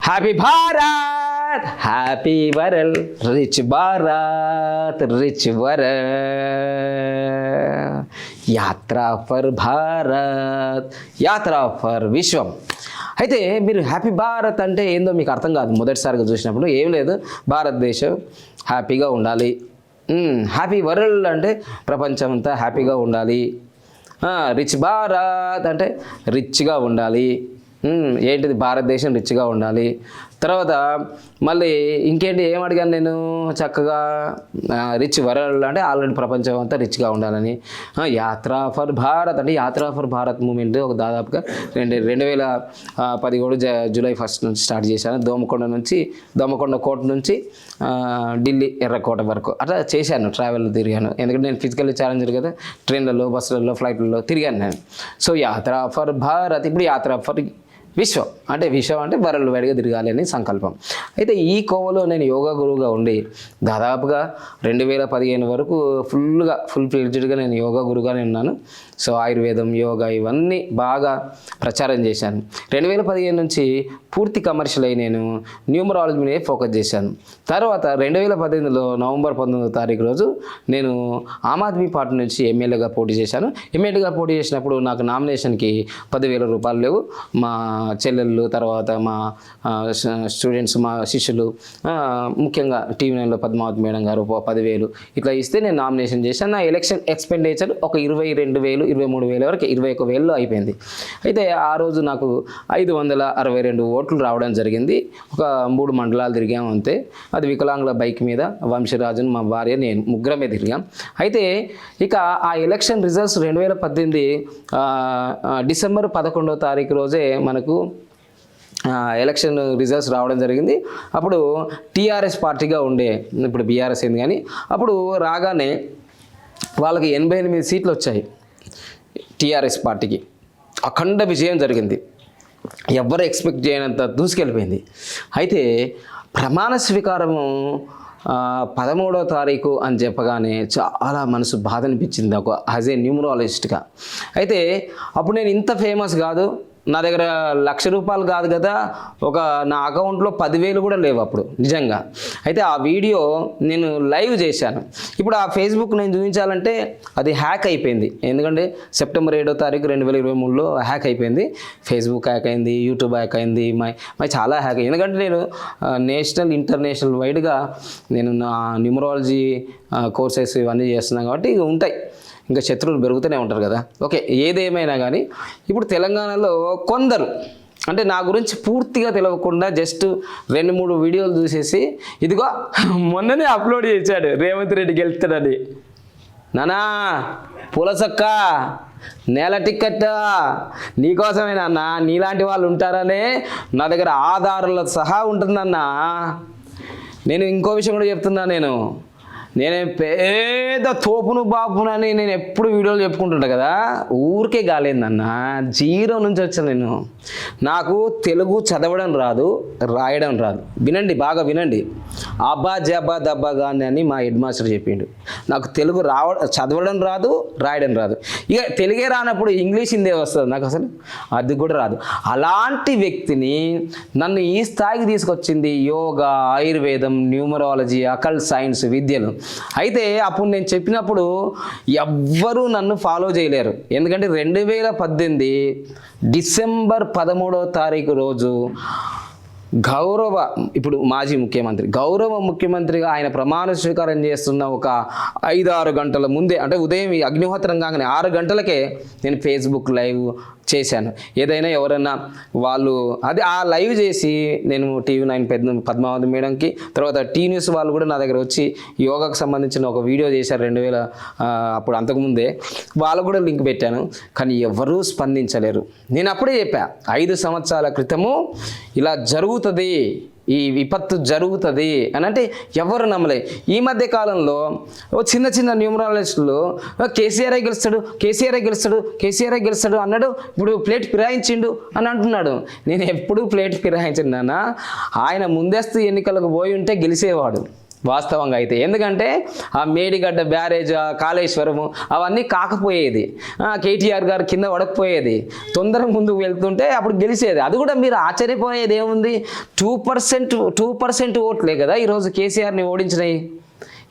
Happy Bharat happy world rich Bharat rich world యాత్ర for Bharat యాత్ర for విశ్వం. అయితే మీరు హ్యాపీ భారత్ అంటే ఏందో మీకు అర్థం కాదు మొదటిసారిగా చూసినప్పుడు. ఏం లేదు, భారతదేశం హ్యాపీగా ఉండాలి. హ్యాపీ వరల్డ్ అంటే ప్రపంచం అంతా హ్యాపీగా ఉండాలి. రిచ్ భారత్ అంటే రిచ్గా ఉండాలి. ఏంటిది, భారతదేశం రిచ్గా ఉండాలి. తర్వాత మళ్ళీ ఇంకేంటి ఏం అడిగాను నేను, చక్కగా రిచ్ వరల్డ్ అంటే ఆల్రెడీ ప్రపంచం అంతా రిచ్గా ఉండాలని. యాత్ర ఫర్ భారత్ అంటే యాత్ర ఫర్ భారత్ మూమెంట్ ఒక దాదాపుగా 2017 జూలై 1 నుంచి స్టార్ట్ చేశాను. దోమకొండ కోట నుంచి ఢిల్లీ ఎర్రకోట వరకు అట్లా చేశాను, ట్రావెల్ తిరిగాను. ఎందుకంటే నేను ఫిజికల్ ఛాలెంజర్ కదా, ట్రైన్లలో బస్సులలో ఫ్లైట్లలో తిరిగాను నేను. సో యాత్ర ఫర్ భారత్, ఇప్పుడు యాత్ర ఫర్ విశ్వం అంటే విశ్వం అంటే వరల్డ్ వైడ్గా తిరగాలి అని సంకల్పం. అయితే ఈ కోవలో నేను యోగా గురువుగా ఉండి దాదాపుగా 2015 వరకు ఫుల్ ఫ్లెడ్జ్డ్గా నేను యోగా గురువుగానే ఉన్నాను. సో ఆయుర్వేదం, యోగా ఇవన్నీ బాగా ప్రచారం చేశాను. 2015 నుంచి పూర్తి కమర్షియల్ అయి నేను న్యూమరాలజీ మీద ఫోకస్ చేశాను. తర్వాత 2018లో నవంబర్ 19వ తారీఖు రోజు నేను ఆమ్ ఆద్మీ పార్టీ నుంచి ఎమ్మెల్యేగా పోటీ చేశాను. ఎమ్మెల్యేగా పోటీ చేసినప్పుడు నాకు నామినేషన్కి 10,000 రూపాయలు లేవు. మా చెల్లెళ్ళు, తర్వాత మా స్టూడెంట్స్, మా శిష్యులు, ముఖ్యంగా టీవీ9లో పద్మావతి మేడం గారు 10,000 ఇట్లా ఇస్తే నేను నామినేషన్ చేశాను. నా ఎలక్షన్ ఎక్స్పెండిచర్ ఒక 22,000 23,000 వరకు 21,000లో అయిపోయింది. అయితే ఆ రోజు నాకు 562 ఓట్లు రావడం జరిగింది. ఒక 3 మండలాలు తిరిగాము అంతే. అది వికలాంగుల బైక్ మీద వంశీరాజన్, మా భార్య, నేను ముగ్గురమే తిరిగాం. అయితే ఇక ఆ ఎలక్షన్ రిజల్ట్స్ 2018 డిసెంబర్ 11వ తారీఖు రోజే మనకు ఎలక్షన్ రిజల్ట్స్ రావడం జరిగింది. అప్పుడు టీఆర్ఎస్ పార్టీగా ఉండే, ఇప్పుడు బీఆర్ఎస్ అయింది. కానీ అప్పుడు రాగానే వాళ్ళకి 88 సీట్లు వచ్చాయి. టీఆర్ఎస్ పార్టీకి అఖండ విజయం జరిగింది. ఎవ్వరు ఎక్స్పెక్ట్ చేయనంత దూసుకెళ్ళిపోయింది. అయితే ప్రమాణ స్వీకారము 13వ తారీఖు అని చెప్పగానే చాలా మనసు బాధ అనిపించింది నాకు యాజ్ ఏ న్యూమరాలజిస్ట్గా. అయితే అప్పుడు నేను ఇంత ఫేమస్ కాదు, నా దగ్గర ₹1,00,000 కాదు కదా, నా అకౌంట్లో 10,000 కూడా లేవు అప్పుడు నిజంగా. అయితే ఆ వీడియో నేను లైవ్ చేశాను. ఇప్పుడు ఆ ఫేస్బుక్ నేను చూపించాలంటే అది హ్యాక్ అయిపోయింది. ఎందుకంటే సెప్టెంబర్ 7వ తారీఖు 2023లో హ్యాక్ అయిపోయింది. ఫేస్బుక్ హ్యాక్ అయింది, యూట్యూబ్ హ్యాక్ అయింది, మై చాలా హ్యాక్ అయింది. ఎందుకంటే నేను నేషనల్ ఇంటర్నేషనల్ వైడ్గా నేను నా న్యూమరాలజీ కోర్సెస్ ఇవన్నీ చేస్తున్నాను కాబట్టి ఇక ఉంటాయి, ఇంకా శత్రువులు పెరుగుతూనే ఉంటారు కదా. ఓకే, ఏదేమైనా కానీ ఇప్పుడు తెలంగాణలో కొందరు అంటే నా గురించి పూర్తిగా తెలియకుండా జస్ట్ 2-3 వీడియోలు చూసేసి ఇదిగో మొన్ననే అప్లోడ్ చేశాడు రేవంత్ రెడ్డి గెలుస్తాడని. నానా పూలసొక్క నేల టిక్కెట్ నీకోసమేనన్నా, నీలాంటి వాళ్ళు ఉంటారనే నా దగ్గర ఆధారాలతో సహా ఉంటుందన్నా. నేను ఇంకో విషయం కూడా చెప్తున్నా, నేనే పేద తోపును బాపునని నేను ఎప్పుడు వీడియోలు చెప్పుకుంటుంటా కదా, ఊరికే కాలేదన్న, 0 నుంచి వచ్చాను నేను. నాకు తెలుగు చదవడం రాదు, రాయడం రాదు. వినండి, బాగా వినండి. అబ్బా జబ్బా దబ్బా గాని అని మా హెడ్ మాస్టర్ చెప్పిండు. నాకు తెలుగు చదవడం రాదు, రాయడం రాదు. ఇక తెలుగే రానప్పుడు ఇంగ్లీష్ హిందీ వస్తుంది, నాకు అసలు అది కూడా రాదు. అలాంటి వ్యక్తిని నన్ను ఈ స్థాయికి తీసుకొచ్చింది యోగా, ఆయుర్వేదం, న్యూమరాలజీ, అకల్ట్ సైన్స్ విద్యలు. అయితే అప్పుడు నేను చెప్పినప్పుడు ఎవ్వరూ నన్ను ఫాలో చేయలేరు. ఎందుకంటే 2018 డిసెంబర్ 13వ తారీఖు రోజు ఇప్పుడు మాజీ ముఖ్యమంత్రి, గౌరవ ముఖ్యమంత్రిగా ఆయన ప్రమాణ స్వీకారం చేస్తున్న ఒక 5-6 గంటల ముందే, అంటే ఉదయం అగ్నిహోత్రం కాగానే 6 గంటలకే నేను ఫేస్బుక్ లైవ్ చేశాను. ఏదైనా ఎవరైనా వాళ్ళు అది ఆ లైవ్ చేసి నేను టీవీ9 పద్మావతి మేడంకి, తర్వాత టీ న్యూస్ వాళ్ళు కూడా నా దగ్గర వచ్చి యోగాకు సంబంధించిన ఒక వీడియో చేశారు 2000 అప్పుడు అంతకుముందే, వాళ్ళు కూడా లింక్ పెట్టాను. కానీ ఎవరూ స్పందించలేరు. నేను అప్పుడే చెప్పా, 5 సంవత్సరాల క్రితము ఇలా జరుగుతుంది, ఈ విపత్తు జరుగుతుంది అని అంటే ఎవరు నమ్మలే. ఈ మధ్య కాలంలో చిన్న న్యూమరాలజిస్టులు కేసీఆర్ గెలుస్తాడు అన్నాడు, ఇప్పుడు ప్లేట్ ఫిరాయించిండు అని అంటున్నాడు. నేను ఎప్పుడు ప్లేట్ ఫిరాయించిండు నాన్న, ఆయన ముందస్తు ఎన్నికలకు పోయి ఉంటే గెలిచేవాడు. వాస్తవంగా అయితే. ఎందుకంటే ఆ మేడిగడ్డ బ్యారేజ్, కాళేశ్వరము అవన్నీ కాకపోయేది, కేటీఆర్ గారు కింద పడకపోయేది, తొందరగా ముందుకు వెళ్తుంటే అప్పుడు గెలిచేది. అది కూడా మీరు ఆశ్చర్యపోయేది ఏముంది, 2% ఓట్లే కదా ఈరోజు కేసీఆర్ని ఓడించినాయి.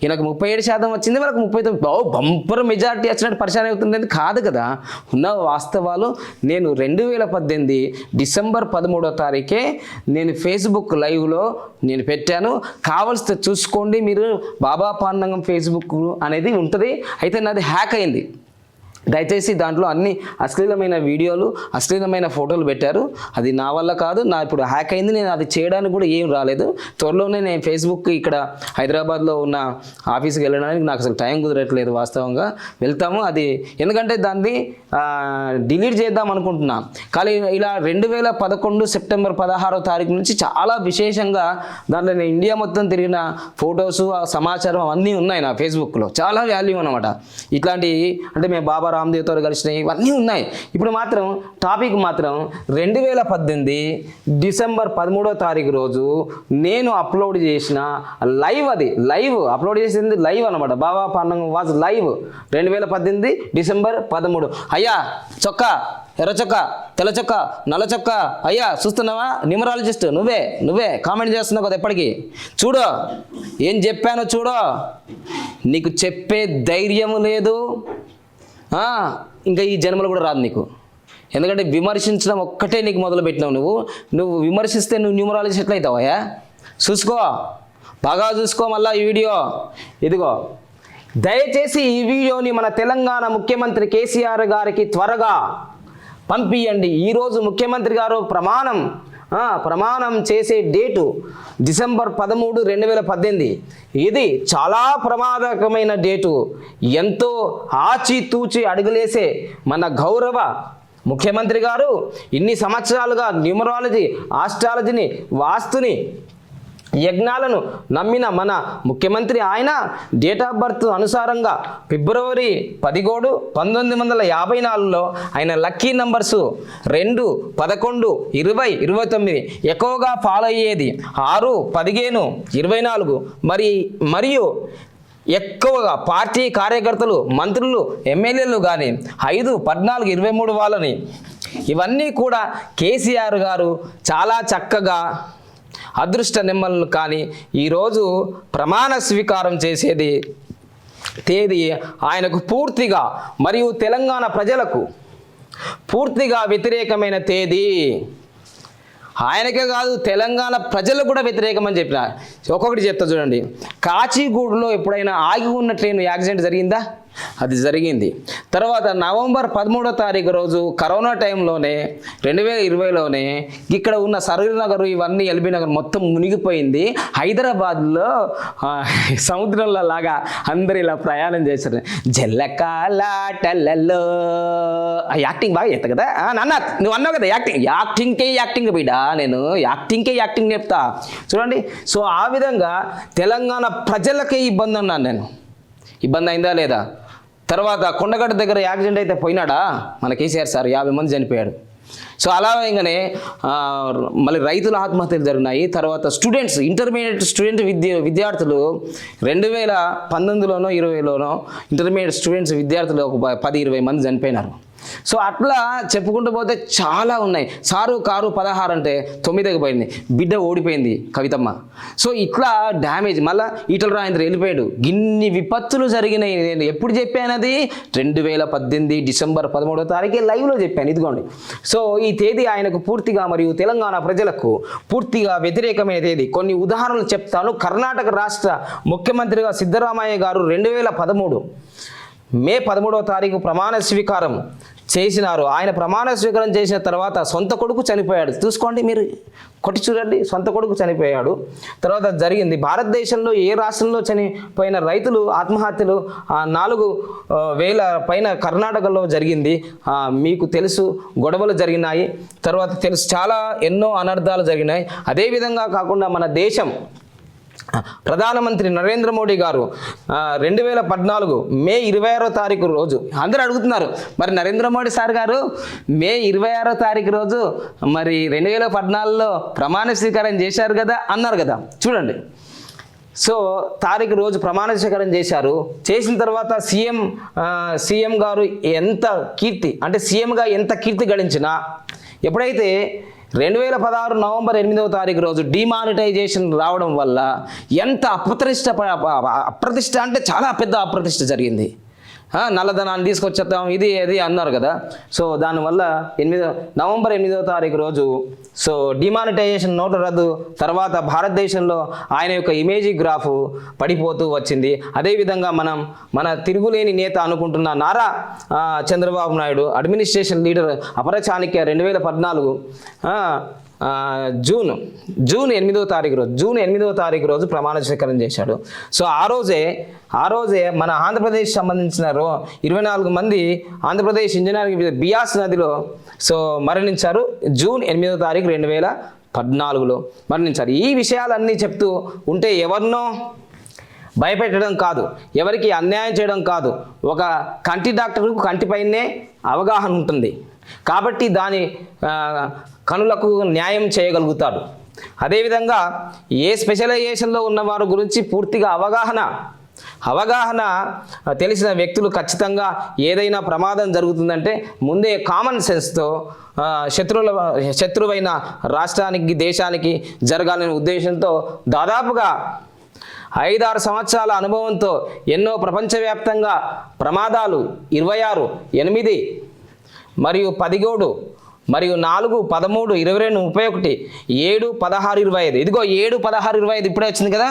ఈయనకు 37% వచ్చింది, వాళ్ళకి 39. బంపర్ మెజారిటీ వచ్చినట్టు పరిచయం అవుతుంది కాదు కదా. ఉన్న వాస్తవాలు. నేను 2018 డిసెంబర్ 13వ తారీఖే నేను ఫేస్బుక్ లైవ్లో నేను పెట్టాను, కావాల్సి చూసుకోండి మీరు. బాబా పాండంగం ఫేస్బుక్ అనేది ఉంటుంది. అయితే నాది హ్యాక్ అయింది. దయచేసి దాంట్లో అన్ని అశ్లీలమైన వీడియోలు, అశ్లీలమైన ఫోటోలు పెట్టారు. అది నా వల్ల కాదు, నా ఇప్పుడు హ్యాక్ అయింది. నేను అది చేయడానికి కూడా ఏం రాలేదు. త్వరలోనే నేను ఫేస్బుక్ ఇక్కడ హైదరాబాద్లో ఉన్న ఆఫీస్కి వెళ్ళడానికి నాకు అసలు టైం కుదరట్లేదు. వాస్తవంగా వెళ్తాము అది, ఎందుకంటే దాన్ని డిలీట్ చేద్దాం అనుకుంటున్నా. కానీ ఇలా 2011 సెప్టెంబర్ 16వ తారీఖు నుంచి చాలా విశేషంగా దాంట్లో నేను ఇండియా మొత్తం తిరిగిన ఫొటోసు, సమాచారం అవన్నీ ఉన్నాయి నా ఫేస్బుక్లో. చాలా వాల్యూ అనమాట. ఇట్లాంటి అంటే మేము బాబా రామ్దేవ్తో కలిసినాయి ఇవన్నీ ఉన్నాయి. ఇప్పుడు మాత్రం టాపిక్ మాత్రం 2018 డిసెంబర్ 13వ తారీఖు రోజు నేను అప్లోడ్ చేసిన లైవ్, అది లైవ్ అప్లోడ్ చేసింది లైవ్ అనమాట. బాబా పాండంగం వాజ్ లైవ్ 2018 డిసెంబర్ 13. అయ్యా చొక్కా, ఎర్ర చొక్కా, తెల్ల చొక్కా, నల్ల చొక్కా, అయ్యా చూస్తున్నావా న్యూమరాలజిస్ట్, నువ్వే కామెంట్ చేస్తున్నావు కదా ఎప్పటికీ. చూడు ఏం చెప్పానో చూడు, నీకు చెప్పే ధైర్యం లేదు, ఇంకా ఈ జన్మలు కూడా రాదు నీకు. ఎందుకంటే విమర్శించడం ఒక్కటే నీకు మొదలుపెట్టినావు. నువ్వు విమర్శిస్తే నువ్వు న్యూమరాలజిస్ట్ ఎట్లయితావయ్యా? చూసుకో, బాగా చూసుకో. మళ్ళీ ఈ వీడియో ఇదిగో, దయచేసి ఈ వీడియోని మన తెలంగాణ ముఖ్యమంత్రి కేసీఆర్ గారికి త్వరగా పంపియండి. ఈరోజు ముఖ్యమంత్రి గారు ప్రమాణం చేసే డేటు డిసెంబర్ 13, 2018. ఇది చాలా ప్రమాదకరమైన డేటు. ఎంతో ఆచితూచి అడుగులేసే మన గౌరవ ముఖ్యమంత్రి గారు ఇన్ని సంవత్సరాలుగా న్యూమరాలజీ, ఆస్ట్రాలజీని, వాస్తుని, యజ్ఞాలను నమ్మిన మన ముఖ్యమంత్రి ఆయన డేట్ ఆఫ్ బర్త్ అనుసారంగా ఫిబ్రవరి 17, 1954లో ఆయన లక్కీ నంబర్సు 2, 11, 20, 29 ఎక్కువగా ఫాలో అయ్యేది 6, 15, 24 మరియు ఎక్కువగా పార్టీ కార్యకర్తలు, మంత్రులు, ఎమ్మెల్యేలు కానీ 5, 14, 23 వాళ్ళని ఇవన్నీ కూడా కేసీఆర్ గారు చాలా చక్కగా అదృష్ట నెమ్మలను కానీ ఈరోజు ప్రమాణ స్వీకారం చేసేది తేదీ ఆయనకు పూర్తిగా మరియు తెలంగాణ ప్రజలకు పూర్తిగా వ్యతిరేకమైన తేదీ. ఆయనకే కాదు తెలంగాణ ప్రజలకు కూడా వ్యతిరేకమని చెప్పిన. ఒక్కొక్కటి చెప్తా చూడండి. కాచిగూడలో ఎప్పుడైనా ఆగి ఉన్న ట్రైన్ యాక్సిడెంట్ జరిగిందా? అది జరిగింది. తర్వాత నవంబర్ 13వ తారీఖు రోజు కరోనా టైంలోనే 2020లోనే ఇక్కడ ఉన్న సరూర్ నగర్, ఇవన్నీ ఎల్బీ నగర్ మొత్తం మునిగిపోయింది. హైదరాబాద్లో సముద్రంలో లాగా అందరు ఇలా ప్రయాణం చేశారు. జల్లకాలాటలలో యాక్టింగ్ బాగా చేస్తా కదా నాన్న, నువ్వు అన్నావు కదా యాక్టింగ్ బిడ్డ, నేను యాక్టింగ్ చెప్తా చూడండి. సో ఆ విధంగా తెలంగాణ ప్రజలకే ఇబ్బంది అన్నాను నేను. ఇబ్బంది అయిందా లేదా? తర్వాత కొండగట్ట దగ్గర యాక్సిడెంట్ అయితే పోయినాడా మన కేసీఆర్ సార్? 50 మంది చనిపోయాడు. సో అలాగనే మళ్ళీ రైతుల ఆత్మహత్యలు జరిగినాయి. తర్వాత స్టూడెంట్స్, ఇంటర్మీడియట్ విద్యార్థులు 2019లోనో 20లోనో ఇంటర్మీడియట్ విద్యార్థులు ఒక 10-20 మంది చనిపోయినారు. సో అట్లా చెప్పుకుంటూ పోతే చాలా ఉన్నాయి. కారు 16 అంటే 9కి పోయింది. బిడ్డ ఓడిపోయింది కవితమ్మ. సో ఇట్లా డ్యామేజ్. మళ్ళీ ఈటల రాజేంద్ర వెళ్ళిపోయాడు. ఇన్ని విపత్తులు జరిగినాయి. నేను ఎప్పుడు చెప్పాను? అది 2018 డిసెంబర్ 13వ తారీఖు లైవ్లో చెప్పాను. ఇదిగోండి. సో ఈ తేదీ ఆయనకు పూర్తిగా మరియు తెలంగాణ ప్రజలకు పూర్తిగా వ్యతిరేకమైన తేదీ. కొన్ని ఉదాహరణలు చెప్తాను. కర్ణాటక రాష్ట్ర ముఖ్యమంత్రిగా సిద్ధరామయ్య గారు 2013 మే 13వ తారీఖు ప్రమాణ స్వీకారం చేసినారు. ఆయన ప్రమాణ స్వీకారం చేసిన తర్వాత సొంత కొడుకు చనిపోయాడు. చూసుకోండి, మీరు కొట్టి చూడండి, సొంత కొడుకు చనిపోయాడు. తర్వాత జరిగింది. భారతదేశంలో ఏ రాష్ట్రంలో చనిపోయిన రైతులు ఆత్మహత్యలు 4,000 పైన కర్ణాటకలో జరిగింది. మీకు తెలుసు, గొడవలు జరిగినాయి. తర్వాత తెలుసు, చాలా ఎన్నో అనర్థాలు జరిగినాయి. అదేవిధంగా కాకుండా మన దేశం ప్రధానమంత్రి నరేంద్ర మోడీ గారు 2014 మే 26వ తారీఖు రోజు, అందరూ అడుగుతున్నారు మరి నరేంద్ర మోడీ సార్ గారు మే 26వ తారీఖు రోజు మరి 2014లో ప్రమాణ స్వీకారం చేశారు కదా అన్నారు కదా. చూడండి, సో తారీఖు రోజు ప్రమాణ స్వీకారం చేశారు. చేసిన తర్వాత సీఎం గారు ఎంత కీర్తి అంటే సీఎంగా ఎంత కీర్తి గడించినా ఎప్పుడైతే 2016 నవంబర్ 8వ తారీఖు రోజు డిమానిటైజేషన్ రావడం వల్ల ఎంత అప్రతిష్ట అంటే చాలా పెద్ద అప్రతిష్ట జరిగింది. నల్లధనాన్ని తీసుకొచ్చేద్దాం ఇది అది అన్నారు కదా. సో దానివల్ల నవంబర్ 8వ తారీఖు రోజు సో డిమానిటైజేషన్ నోటు రద్దు తర్వాత భారతదేశంలో ఆయన యొక్క ఇమేజ్ గ్రాఫ్ పడిపోతూ వచ్చింది. అదేవిధంగా మన తిరుగులేని నేత అనుకుంటున్న నారా చంద్రబాబు నాయుడు అడ్మినిస్ట్రేషన్ లీడర్ అపర చాణక్య 2014 జూన్ 8వ తారీఖు రోజు ప్రమాణ స్వీకారం చేశాడు. సో ఆ రోజే మన ఆంధ్రప్రదేశ్ సంబంధించిన 24 మంది ఆంధ్రప్రదేశ్ ఇంజనీరింగ్ బియాస్ నదిలో సో మరణించారు. జూన్ 8వ తారీఖు 2014లో మరణించారు. ఈ విషయాలన్నీ చెప్తూ ఉంటే ఎవరినో భయపెట్టడం కాదు, ఎవరికి అన్యాయం చేయడం కాదు. ఒక కంటి డాక్టర్కు కంటిపైనే అవగాహన ఉంటుంది కాబట్టి దాని కనులకు న్యాయం చేయగలుగుతాడు. అదేవిధంగా ఏ స్పెషలైజేషన్లో ఉన్నవారి గురించి పూర్తిగా అవగాహన తెలిసిన వ్యక్తులు ఖచ్చితంగా ఏదైనా ప్రమాదం జరుగుతుందంటే ముందే కామన్ సెన్స్తో శత్రువైన రాష్ట్రానికి దేశానికి జరగాలనే ఉద్దేశంతో దాదాపుగా 5-6 సంవత్సరాల అనుభవంతో ఎన్నో ప్రపంచవ్యాప్తంగా ప్రమాదాలు 26, 8 మరియు 17 మరియు 4, 13, 22, 31, 7, 16, 25 ఇదిగో 7, 16, 25 ఇప్పుడే వచ్చింది కదా.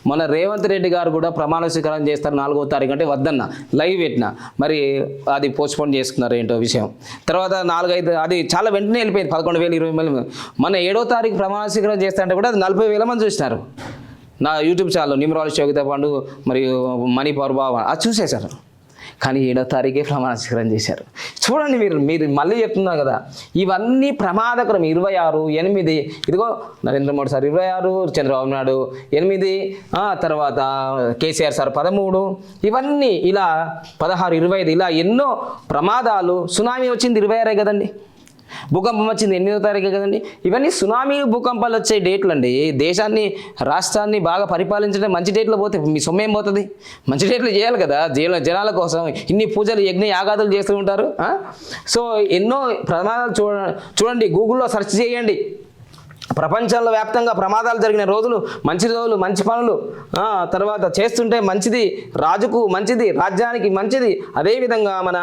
మన రేవంత్ రెడ్డి గారు కూడా ప్రమాణ స్వీకారం చేస్తారు 4వ తారీఖు అంటే వద్దన్న లైవ్ పెట్టిన మరి అది పోస్ట్పోన్ చేసుకున్నారు ఏంటో విషయం. తర్వాత 4-5 అది చాలా వెంటనే వెళ్ళిపోయింది 11,000, 20,000. మన 7వ తారీఖు ప్రమాణ స్వీకారం చేస్తారంటే కూడా అది 40,000 మంది చూసినారు నా యూట్యూబ్ ఛానల్ న్యూమరాలజీ యోగిత పండు మరియు మనీ పవర్ బాబా అది చూసేశారు. కానీ 7వ తారీఖే ప్రమాణ స్వీకారం చేశారు. చూడండి మీరు మళ్ళీ చెప్తున్నారు కదా ఇవన్నీ ప్రమాదకరం. 26, 8 ఇదిగో నరేంద్ర మోడీ సార్ 26, చంద్రబాబు నాయుడు 8 తర్వాత కేసీఆర్ సార్ 13 ఇవన్నీ ఇలా 16, 25 ఇలా ఎన్నో ప్రమాదాలు. సునామీ వచ్చింది 26 కదండి. భూకంపం వచ్చింది 8వ తారీఖు కదండి. ఇవన్నీ సునామీ భూకంపాలు వచ్చే డేట్లు అండి. దేశాన్ని రాష్ట్రాన్ని బాగా పరిపాలించడం మంచి డేట్లో పోతే మీ సొమ్మేం పోతుంది? మంచి డేట్లు చేయాలి కదా జనాల కోసం. ఇన్ని పూజలు యజ్ఞ యాగాదులు చేస్తూ ఉంటారు. సో ఎన్నో ప్రమాదాలు చూడండి గూగుల్లో సెర్చ్ చేయండి. ప్రపంచంలో వ్యాప్తంగా ప్రమాదాలు జరిగిన రోజులు మంచి పనులు తర్వాత చేస్తుంటే మంచిది, రాజుకు మంచిది, రాజ్యానికి మంచిది. అదేవిధంగా మన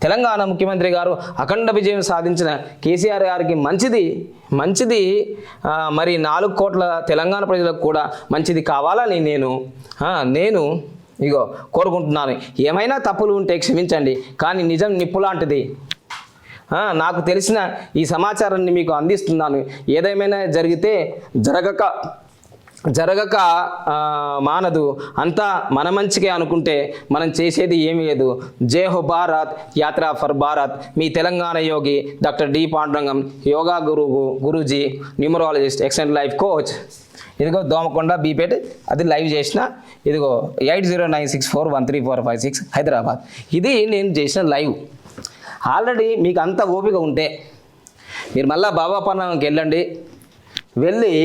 తెలంగాణ ముఖ్యమంత్రి గారు అఖండ విజయం సాధించిన కేసీఆర్ గారికి మంచిది మరి 4 కోట్ల తెలంగాణ ప్రజలకు కూడా మంచిది కావాలని నేను ఇగో కోరుకుంటున్నాను. ఏమైనా తప్పులు ఉంటే క్షమించండి, కానీ నిజం నిప్పు లాంటిది. నాకు తెలిసిన ఈ సమాచారాన్ని మీకు అందిస్తున్నాను. ఏదేమైనా జరిగితే జరగక మానదు. అంతా మన మంచికే అనుకుంటే మనం చేసేది ఏమీ లేదు. జై హో భారత్, యాత్ర ఫర్ భారత్. మీ తెలంగాణ యోగి doctor D Pandurangam, yoga guruji, numerologist, excellent life coach. ఇదిగో దోమకొండ బీపేట్ అది లైవ్ చేసిన. ఇదిగో 8096413456 హైదరాబాద్. ఇది నేను చేసిన లైవ్. ఆల్రెడీ మీకు అంత ఓపిక ఉంటే మీరు మళ్ళీ బాబాపట్నంకి వెళ్ళి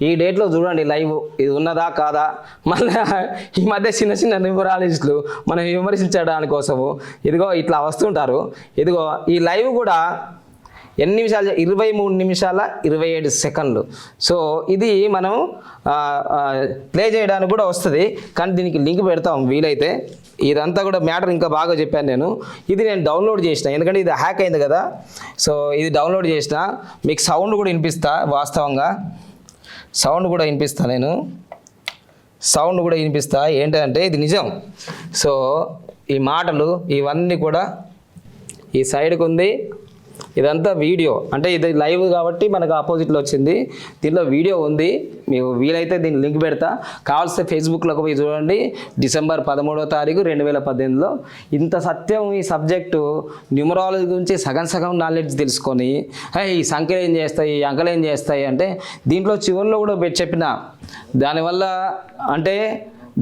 ఈ డేట్లో చూడండి లైవ్ ఇది ఉన్నదా కాదా. మళ్ళీ ఈ మధ్య చిన్న న్యూమరాలజిస్టులు మనం విమర్శించడానికి కోసము ఇదిగో ఇట్లా వస్తుంటారు. ఇదిగో ఈ లైవ్ కూడా ఎన్ని నిమిషాలు? 23 నిమిషాల 27 సెకండ్లు. సో ఇది మనం ప్లే చేయడానికి కూడా వస్తుంది, కానీ దీనికి లింక్ పెడతాం వీలైతే. ఇదంతా కూడా మ్యాటర్ ఇంకా బాగా చెప్పాను నేను. ఇది నేను డౌన్లోడ్ చేసిన, ఎందుకంటే ఇది హ్యాక్ అయింది కదా. సో ఇది డౌన్లోడ్ చేసిన. మీకు సౌండ్ కూడా వినిపిస్తా, వాస్తవంగా సౌండ్ కూడా వినిపిస్తా. ఏంటంటే ఇది నిజం. సో ఈ మాటలు ఇవన్నీ కూడా ఈ సైడ్కి ఉంది. ఇదంతా వీడియో, అంటే ఇది లైవ్ కాబట్టి మనకు ఆపోజిట్లో వచ్చింది. దీనిలో వీడియో ఉంది, మీకు వీలైతే దీన్ని లింక్ పెడతా. కావాల్సిన ఫేస్బుక్లోకి పోయి చూడండి. డిసెంబర్ 13వ తారీఖు 2018లో ఇంత సత్యం ఈ సబ్జెక్టు న్యూమరాలజీ గురించి సగం నాలెడ్జ్ తెలుసుకొని ఈ సంఖ్యలు ఏం చేస్తాయి, ఈ అంకెలు ఏం చేస్తాయి అంటే దీంట్లో చివరిలో కూడా చెప్పిన. దానివల్ల అంటే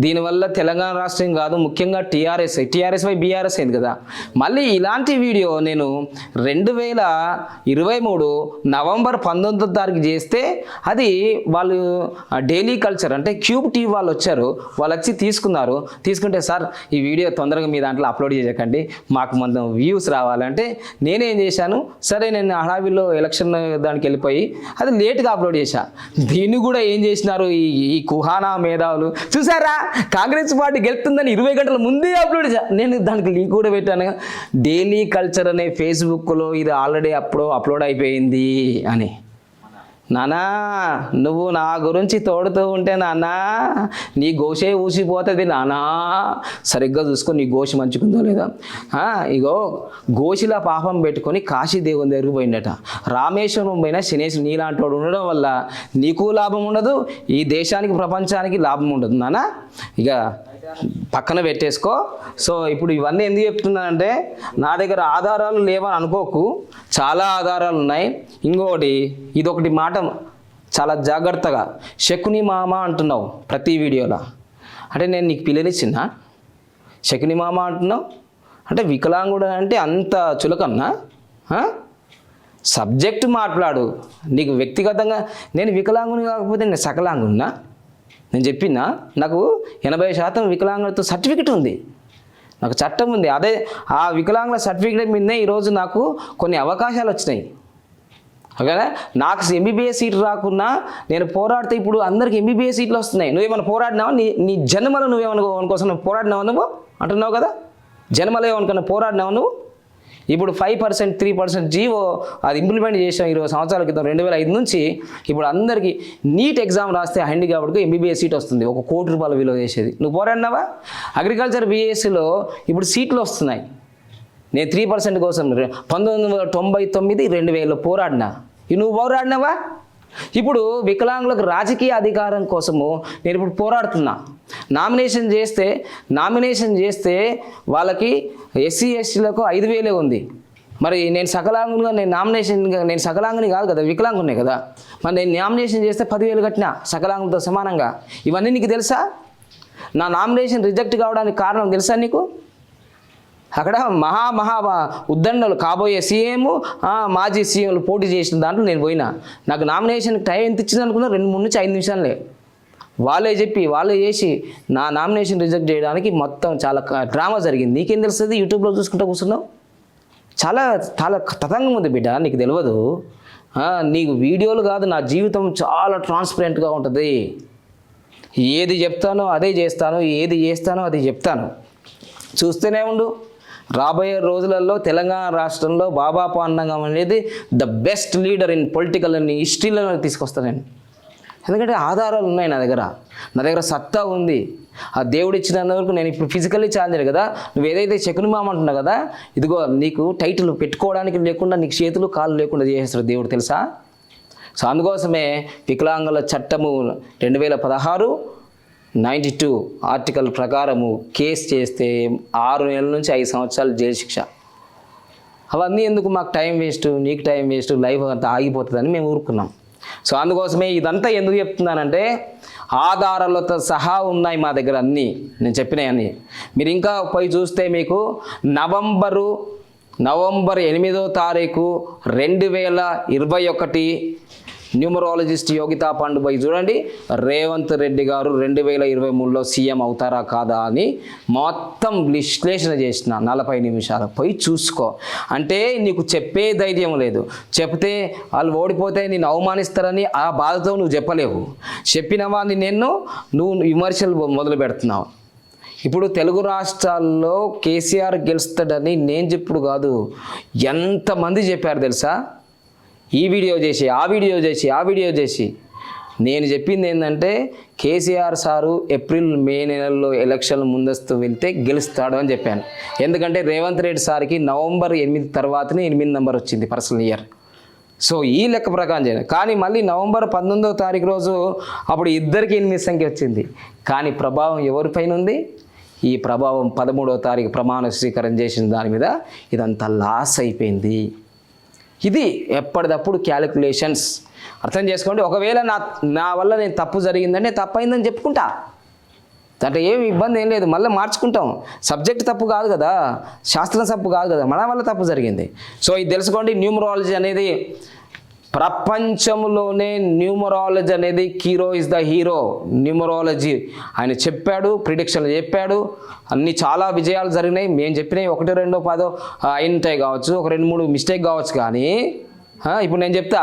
దీనివల్ల తెలంగాణ రాష్ట్రం కాదు, ముఖ్యంగా టీఆర్ఎస్ బై బీఆర్ఎస్ అయింది కదా. మళ్ళీ ఇలాంటి వీడియో నేను 2023 నవంబర్ 19వ తారీఖు చేస్తే అది వాళ్ళు డైలీ కల్చర్ అంటే క్యూబ్ టీవీ వాళ్ళు వచ్చారు, వాళ్ళు వచ్చి తీసుకుంటే సార్ ఈ వీడియో తొందరగా మీ దాంట్లో అప్లోడ్ చేయకండి, మాకు మొత్తం వ్యూస్ రావాలంటే నేనేం చేశాను, సరే నేను హడావిల్లో ఎలక్షన్ దానికి వెళ్ళిపోయి అది లేట్గా అప్లోడ్ చేశా. దీన్ని కూడా ఏం చేసినారు ఈ కుహానా మేధావులు, చూసారా కాంగ్రెస్ పార్టీ గెలుతుందని 20 గంటల ముందే అప్లోడ్ చేశా. నేను దానికి లింక్ కూడా పెట్టాను, డైలీ కల్చర్ అనే ఫేస్బుక్లో ఇది ఆల్రెడీ అప్లోడ్ అయిపోయింది అని. నానా నువ్వు నా గురించి తోడుతూ ఉంటే నాన్న నీ గోషే ఊసిపోతుంది నానా, సరిగ్గా చూసుకో నీ గోషి మంచుకుందో లేదా. ఇగో గోషిలా పాపం పెట్టుకొని కాశీ దేవుని దగ్గరికి పోయిందట. రామేశ్వరం పోయినా శనేశ్వరు నీలాంటి వాడు ఉండడం వల్ల నీకు లాభం ఉండదు, ఈ దేశానికి ప్రపంచానికి లాభం ఉండదు నాన్న, ఇక పక్కన పెట్టేసుకో. సో ఇప్పుడు ఇవన్నీ ఎందుకు చెప్తున్నానంటే నా దగ్గర ఆధారాలు లేవని అనుకోకు, చాలా ఆధారాలు ఉన్నాయి. ఇంకొకటి ఇదొకటి మాట చాలా జాగ్రత్తగా, శకుని మామ అంటున్నావు ప్రతి వీడియోలో, అంటే నేను నీకు పిల్లనిచ్చినా శకుని మామ అంటున్నావు అంటే వికలాంగుడు అంటే అంత చులకన్నా? సబ్జెక్టు మాట్లాడు. నీకు వ్యక్తిగతంగా నేను వికలాంగుని కాకపోతే నేను సకలాంగున్నా? నేను చెప్పినా నాకు 80% వికలాంగులతో సర్టిఫికెట్ ఉంది, నాకు చట్టం ఉంది. అదే ఆ వికలాంగుల సర్టిఫికెట్ మీదనే ఈరోజు నాకు కొన్ని అవకాశాలు వచ్చినాయి. ఓకేనా, నాకు ఎంబీబీఎస్ సీట్ రాకున్నా నేను పోరాడితే ఇప్పుడు అందరికి ఎంబీబీఎస్ సీట్లు వస్తున్నాయి. నువ్వేమైనా పోరాడినావా? నీ జన్మలో నువ్వేమన్నా కోసం పోరాడినావా నువ్వు అంటున్నావు కదా, జన్మలో ఏమనుకున్నా పోరాడినావు నువ్వు? ఇప్పుడు 5%, 3% జీవో అది ఇంప్లిమెంట్ చేసాం 20 సంవత్సరాల క్రితం 2005 నుంచి. ఇప్పుడు అందరికీ నీట్ ఎగ్జామ్ రాస్తే హ్యాండిక్యాప్డ్కి ఎంబీబీఎస్ సీట్ వస్తుంది, ₹1 కోటి విలువ చేసేది. నువ్వు పోరాడినావా? అగ్రికల్చర్ బీఎస్సీలో ఇప్పుడు సీట్లు వస్తున్నాయి. నేను 3% కోసం 1999, 2000 పోరాడినా. నువ్వు పోరాడినావా? ఇప్పుడు వికలాంగులకు రాజకీయ అధికారం కోసము నేను ఇప్పుడు పోరాడుతున్నా. నామినేషన్ చేస్తే వాళ్ళకి ఎస్సీ ఎస్టీలకు 5,000 ఉంది. మరి నేను సకలాంగునిగా నేను సకలాంగుని కాదు కదా, వికలాంగునే కదా. మరి నేను నామినేషన్ చేస్తే 10,000 కట్టినా సకలాంగులతో సమానంగా. ఇవన్నీ నీకు తెలుసా? నా నామినేషన్ రిజెక్ట్ కావడానికి కారణం తెలుసా నీకు? అక్కడ మహా ఉద్దండలు కాబోయే సీఎం, మాజీ సీఎంలు పోటీ చేసిన దాంట్లో నేను పోయినా. నాకు నామినేషన్కి టైం ఎంత ఇచ్చింది అనుకున్నా 2-3 నుంచి 5 నిమిషాలే. వాళ్ళే చేసి నా నామినేషన్ రిజెక్ట్ చేయడానికి మొత్తం చాలా డ్రామా జరిగింది. నీకేం తెలుస్తుంది? యూట్యూబ్లో చూసుకుంటూ కూర్చున్నావు. చాలా చాలా తతంగం ఉంది బిడ్డ, నీకు తెలియదు. నీకు వీడియోలు కాదు, నా జీవితం చాలా ట్రాన్స్పరెంట్గా ఉంటుంది. ఏది చెప్తానో అదే చేస్తాను, ఏది చేస్తానో అది చెప్తాను, చూస్తూనే ఉండు. రాబోయే రోజులలో తెలంగాణ రాష్ట్రంలో బాబా పాండంగం అనేది the best leader in political అని హిస్టరీలో తీసుకొస్తాను నేను. ఎందుకంటే ఆధారాలు ఉన్నాయి నా దగ్గర సత్తా ఉంది. ఆ దేవుడు ఇచ్చినందువరకు నేను ఇప్పుడు ఫిజికల్లీ ఛాలెంజ్ కదా. నువ్వు ఏదైతే శకుని మామ అంటున్నావు కదా, ఇదిగో నీకు టైటిల్ పెట్టుకోవడానికి లేకుండా, నీకు చేతులు కాళ్ళు లేకుండా చేసేస్తాడు దేవుడు, తెలుసా? సో అందుకోసమే వికలాంగుల చట్టము 2016 92 ఆర్టికల్ ప్రకారము కేసు చేస్తే 6 నెలల నుంచి 5 సంవత్సరాలు జైలు శిక్ష. అవన్నీ ఎందుకు? మాకు టైం వేస్ట్, నీకు టైం వేస్ట్, లైఫ్ అంతా ఆగిపోతుందని మేము ఊరుకున్నాం. సో అందుకోసమే ఇదంతా ఎందుకు చెప్తున్నానంటే ఆధారాలతో సహా ఉన్నాయి మా దగ్గర అన్నీ, నేను చెప్పినవన్నీ. మీరు ఇంకా పోయి చూస్తే మీకు నవంబర్ 8వ తారీఖు 2021 న్యూమరాలజిస్ట్ యోగితా పండు పోయి చూడండి. రేవంత్ రెడ్డి గారు 2023లో సీఎం అవుతారా కాదా అని మొత్తం విశ్లేషణ చేసిన 40 నిమిషాలు. పోయి చూసుకో. అంటే నీకు చెప్పే ధైర్యం లేదు. చెప్తే వాళ్ళు ఓడిపోతే నేను అవమానిస్తారని ఆ బాధతో నువ్వు చెప్పలేవు. చెప్పిన వాడిని నువ్వు విమర్శలు మొదలు పెడుతున్నావు. ఇప్పుడు తెలుగు రాష్ట్రాల్లో కేసీఆర్ గెలుస్తాడని నేను చెప్పుడు కాదు, ఎంతమంది చెప్పారు తెలుసా? ఈ వీడియో చేసి ఆ వీడియో చేసి నేను చెప్పింది ఏంటంటే కేసీఆర్ సారు April-May నెలల్లో ఎలక్షన్ ముందస్తు వెళ్తే గెలుస్తాడు అని చెప్పాను. ఎందుకంటే రేవంత్ రెడ్డి సార్కి నవంబర్ 8 తర్వాతనే 8 నెంబర్ వచ్చింది పర్సనల్ ఇయర్. సో ఈ లెక్క ప్రకారం చేయాలి. కానీ మళ్ళీ నవంబర్ 19వ తారీఖు రోజు అప్పుడు ఇద్దరికి 8 సంఖ్య వచ్చింది. కానీ ప్రభావం ఎవరిపైన ఉంది? ఈ ప్రభావం 13వ తారీఖు ప్రమాణ స్వీకారం చేసిన దాని మీద ఇదంతా లాస్ అయిపోయింది. ఇది ఎప్పటికప్పుడు క్యాలిక్యులేషన్స్ అర్థం చేసుకోండి. ఒకవేళ నా వల్ల నేను తప్పు జరిగిందంటే తప్పు అయిందని చెప్పుకుంటా, దాంట్లో ఏమి ఇబ్బంది ఏం లేదు, మళ్ళీ మార్చుకుంటాం. సబ్జెక్ట్ తప్పు కాదు కదా, శాస్త్రం తప్పు కాదు కదా, మన వల్ల తప్పు జరిగింది. సో ఇది తెలుసుకోండి. న్యూమరాలజీ అనేది ప్రపంచంలోనే న్యూమరాలజీ అనేది hero is the hero. Numerology ఆయన చెప్పాడు, ప్రిడిక్షన్లు చెప్పాడు, అన్ని చాలా విజయాలు జరిగినాయి. మేము చెప్పినవి 1, 2, 10 అయినటాయి కావచ్చు, ఒక 2, 3 మిస్టేక్ కావచ్చు. కానీ ఇప్పుడు నేను చెప్తా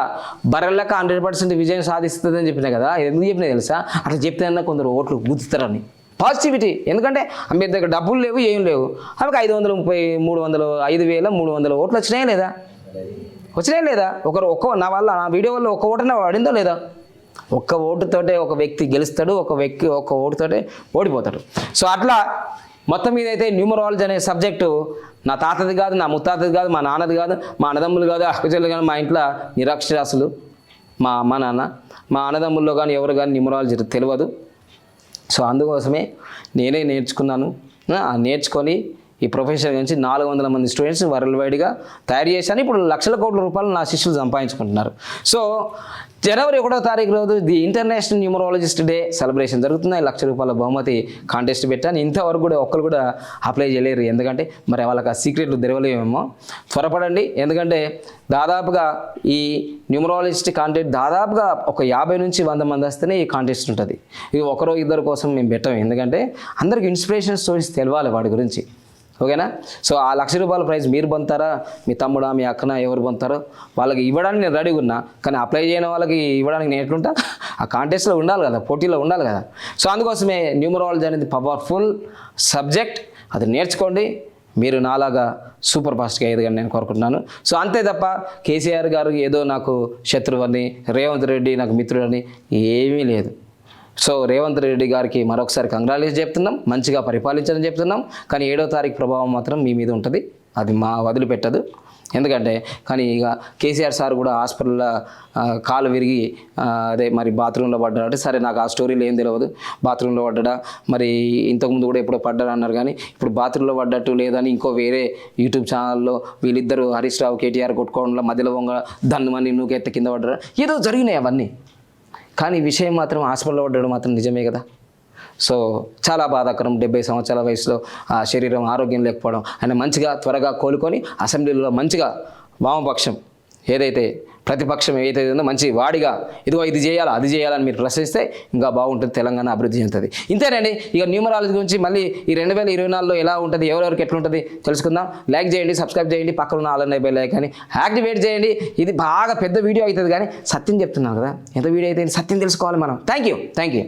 బర్రెలక 100% విజయం సాధిస్తుందని చెప్పినా కదా. ఎందుకు చెప్పినా తెలుసా? అట్లా చెప్తే కొందరు ఓట్లు గుర్తుతారని. పాజిటివిటీ. ఎందుకంటే మీ దగ్గర డబ్బులు లేవు, ఏం లేవు, ఆమెకు 530, 300, 5,300 ఓట్లు వచ్చినాయా లేదా? వచ్చినాయి లేదా? నా వల్ల, నా వీడియో వల్ల ఒక్క ఓటున పడిందో లేదా? ఒక్క ఓటుతోటే ఒక వ్యక్తి గెలుస్తాడు, ఒక్క ఓటుతోటే ఓడిపోతాడు. సో అట్లా మొత్తం మీద అయితే న్యూమరాలజీ అనే సబ్జెక్టు నా తాతది కాదు, నా ముత్తాతది కాదు, మా నాన్నది కాదు, మా అన్నదమ్ములు కాదు, అక్కచెల్లు కానీ, మా ఇంట్లో నిరక్షరాస్యులు మా అమ్మ నాన్న, మా అన్నదమ్ముల్లో కానీ ఎవరు కానీ న్యూమరాలజీ తెలియదు. సో అందుకోసమే నేనే నేర్చుకున్నాను. నేర్చుకొని ఈ ప్రొఫెషన్ నుంచి 400 మంది స్టూడెంట్స్ వరల్డ్ వైడ్గా తయారు చేశాను. ఇప్పుడు లక్షల కోట్ల రూపాయలు నా శిష్యులు సంపాదించుకుంటున్నారు. సో జనవరి 1వ తారీఖు రోజు the international numerologist day celebration జరుగుతుంది. ₹1,00,000 బహుమతి కాంటెస్ట్ పెట్టాను. ఇంతవరకు కూడా ఒక్కరు కూడా అప్లై చేయలేరు. ఎందుకంటే మరి వాళ్ళకి ఆ సీక్రెట్లు తెరవలేమేమో. త్వరపడండి. ఎందుకంటే దాదాపుగా ఈ న్యూమరాలజిస్ట్ కాంటెస్ట్ దాదాపుగా ఒక 50 నుంచి 100 మంది వస్తేనే ఈ కాంటెస్ట్ ఉంటుంది. ఇది ఒకరో ఇద్దరు కోసం మేము పెట్టాము. ఎందుకంటే అందరికి ఇన్స్పిరేషన్ స్టోరీస్ తెలవాలి వాడి గురించి. ఓకేనా? సో ఆ ₹1,00,000 ప్రైజ్ మీరు పొందుతారా, మీ తమ్ముడా, మీ అక్కన ఎవరు పొందుతారో వాళ్ళకి ఇవ్వడానికి నేను రెడీగా ఉన్నా. కానీ అప్లై చేయని వాళ్ళకి ఇవ్వడానికి నేను ఎట్లుంటా? ఆ కాంటెస్ట్లో ఉండాలి కదా, పోటీలో ఉండాలి కదా. సో అందుకోసమే న్యూమరాలజీ అనేది పవర్ఫుల్ సబ్జెక్ట్. అది నేర్చుకోండి. మీరు నాలాగా సూపర్ ఫాస్ట్గా ఎదగని నేను కోరుకుంటున్నాను. సో అంతే తప్ప కేసీఆర్ గారు ఏదో నాకు శత్రువని, రేవంత్ రెడ్డి నాకు మిత్రుడని ఏమీ లేదు. సో రేవంత్ రెడ్డి గారికి మరొకసారి కంగ్రాచులేషన్ చెప్తున్నాం, మంచిగా పరిపాలించని చెప్తున్నాం. కానీ 7వ తారీఖు ప్రభావం మాత్రం మీ మీద ఉంటుంది, అది మా వదిలిపెట్టదు. ఎందుకంటే కానీ ఇక కేసీఆర్ సార్ కూడా హాస్పిటల్లో కాలు విరిగి అదే మరి బాత్రూంలో పడ్డాడు. సరే నాకు ఆ స్టోరీలు ఏం తెలియదు. బాత్రూంలో పడ్డా, మరి ఇంతకుముందు కూడా ఎప్పుడో పడ్డాడు అన్నారు. కానీ ఇప్పుడు బాత్రూంలో పడ్డట్టు లేదని ఇంకో వేరే యూట్యూబ్ ఛానల్లో వీళ్ళిద్దరూ హరీష్ రావు, కేటీఆర్ కొట్టుకోవడంలో మధ్యలో వంగ దన్నుమని నూకెత్త కింద పడ్డారు, ఏదో జరిగినాయి అవన్నీ. కానీ విషయం మాత్రం హాస్పిటల్లో పడ్డాడు మాత్రం నిజమే కదా. సో చాలా బాధాకరం. 70 సంవత్సరాల వయసులో ఆ శరీరం ఆరోగ్యం లేకపోవడం. ఆయన మంచిగా త్వరగా కోలుకొని అసెంబ్లీలో మంచిగా వామపక్షం ఏదైతే ప్రతిపక్షం ఏదైతే ఉందో మంచి వాడిగా ఇదిగో ఇది చేయాలా అది చేయాలని మీరు ప్రశ్నిస్తే ఇంకా బాగుంటుంది, తెలంగాణ అభివృద్ధి చెందుతుంది. ఇంతేనండి. ఇక న్యూమరాలజీ గురించి మళ్ళీ ఈ 2024లో ఎలా ఉంటుంది, ఎవరెవరికి ఎట్లుంటుంది తెలుసుకుందాం. లైక్ చేయండి, సబ్స్క్రైబ్ చేయండి, పక్కన ఉన్న ఆల్ బెల్ ఐకాన్ని యాక్టివేట్ చేయండి. ఇది బాగా పెద్ద వీడియో అవుతుంది కానీ సత్యం చెప్తున్నాను కదా, ఎంత వీడియో అయితే సత్యం తెలుసుకోవాలి మనం. Thank you.